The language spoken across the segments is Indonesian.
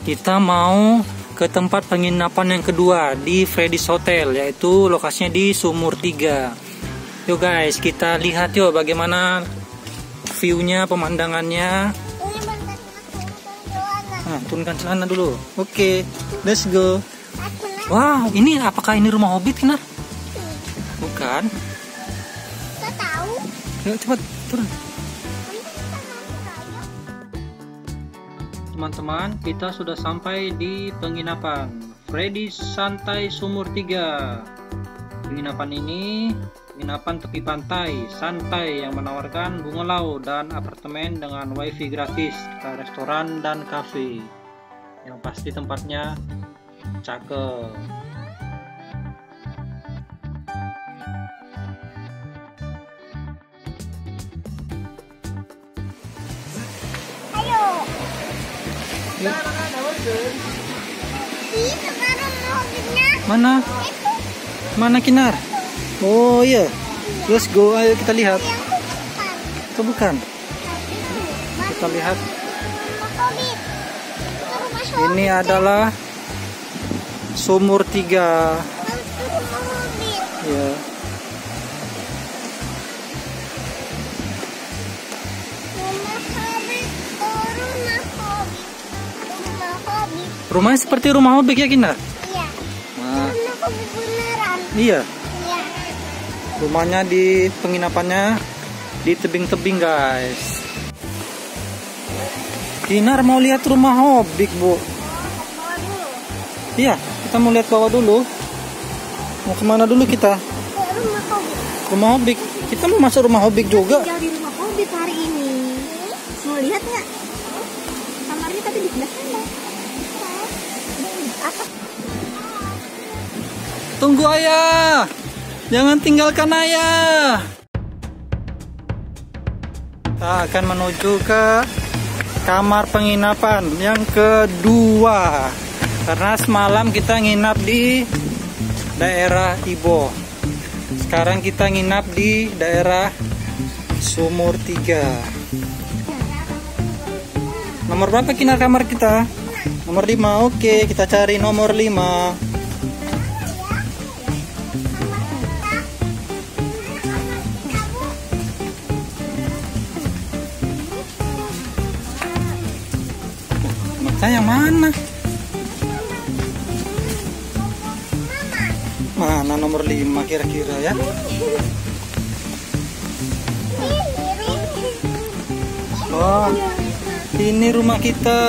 kita mau ke tempat penginapan yang kedua di Freddy's Hotel, yaitu lokasinya di Sumur 3. Yuk guys, kita lihat yuk bagaimana view-nya, pemandangannya. Nah, turunkan celana dulu. Oke, let's go. Wow, ini apakah ini rumah Hobbit, Kinar? Bukan. Kita tahu. Yuk cepat turun. Teman-teman, kita sudah sampai di penginapan Freddy's Santai Sumur 3. Penginapan ini penginapan tepi pantai santai yang menawarkan bungalow dan apartemen dengan wifi gratis, restoran dan kafe. Yang pasti tempatnya cakep. Mana? Mana Kinar? Oh iya. Let's go, ayo kita lihat. Itu bukan. Kita lihat. Ini adalah Sumur 3. Ya. Rumahnya seperti rumah Hobbit ya, Kinar? Iya. Nah. Rumah Hobbit beneran. Iya. Iya. Rumahnya di penginapannya di tebing-tebing, guys. Kinar mau lihat rumah Hobbit, Bu. Bawa dulu. Iya, kita mau lihat bawah dulu. Mau kemana dulu kita? Ke rumah Hobbit. Rumah Hobbit. Kita mau masuk rumah Hobbit juga. Tinggal di rumah Hobbit hari ini. Mau lihat nggak? Kamarnya tapi di sebelah sana. Apa? Tunggu ayah. Jangan tinggalkan ayah. Kita akan menuju ke kamar penginapan yang kedua. Karena semalam kita nginap di daerah Ibo. Sekarang kita nginap di daerah Sumur 3. Nomor berapa Kinar kamar kita? Nomor 5. Oke, kita cari nomor 5. Mata yang mana? Mana nomor 5 kira-kira ya? Oh, ini rumah kita.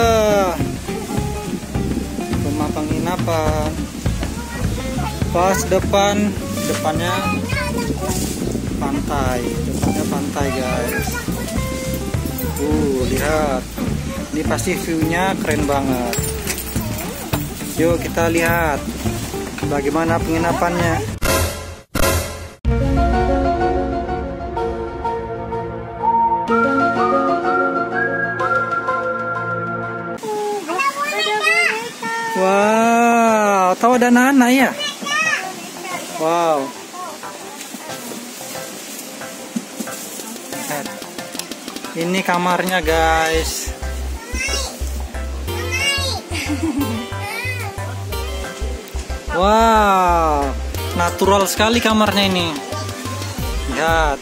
Rumah penginapan. Pas depannya pantai. Depannya pantai, guys. Lihat. Ini pasti view-nya keren banget. Yuk kita lihat bagaimana penginapannya. Wow, tahu ada anak ya? Wow. Ini kamarnya, guys. Wow, natural sekali kamarnya ini. Lihat,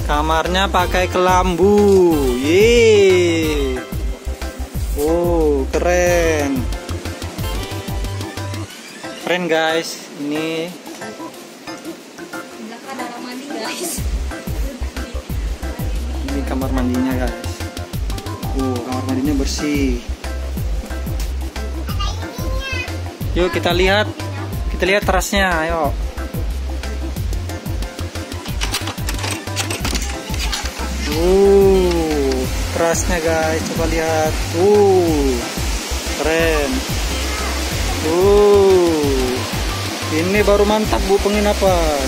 kamarnya pakai kelambu. Yeay. Oh, keren. Keren, guys. Ini Belakang ada mandi, guys. ini kamar mandinya, guys. Kamar mandinya bersih. Yuk kita lihat terasnya, ayo. Terasnya, guys, coba lihat. Keren. Ini baru mantap, Bu, penginapan.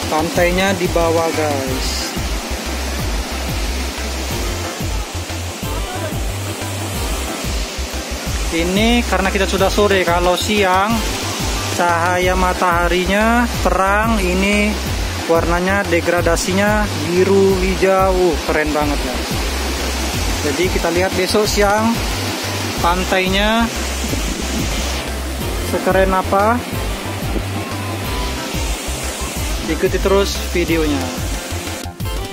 Pantainya di bawah, guys. Ini karena kita sudah sore. Kalau siang cahaya mataharinya terang, ini Warnanya degradasinya biru hijau, keren banget ya. Jadi kita lihat besok siang pantainya sekeren apa. Ikuti terus videonya.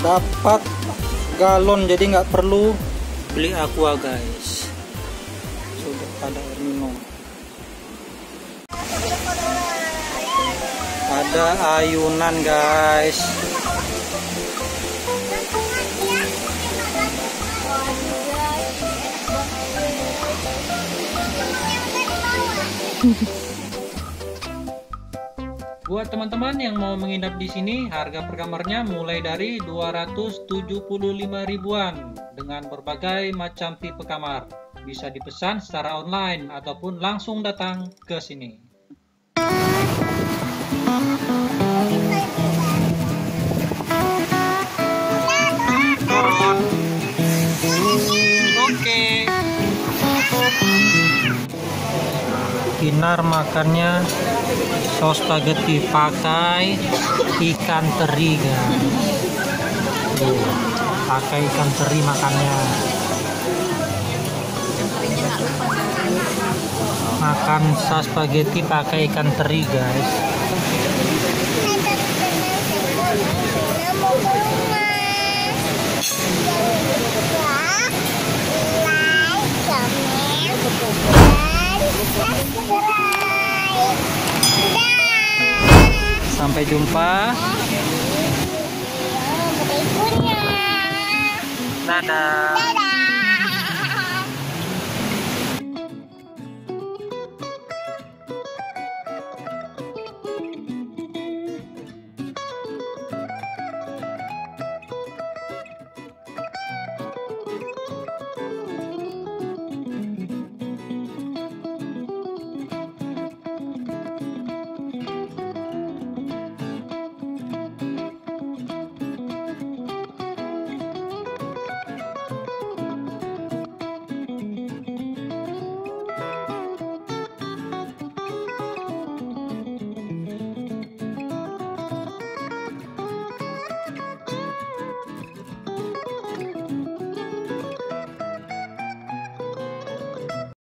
Dapat galon jadi nggak perlu beli aqua guys. Sudah ada air minum. Ada ayunan guys. Buat teman-teman yang mau menginap di sini, harga per kamarnya mulai dari 275 ribuan dengan berbagai macam tipe kamar. Bisa dipesan secara online ataupun langsung datang ke sini. Oke. Kinar makannya sos spaghetti pakai ikan teri guys. Pakai ikan teri makannya. Makan sos spaghetti pakai ikan teri guys. Sampai jumpa. Berikutnya. Dadah. Dadah.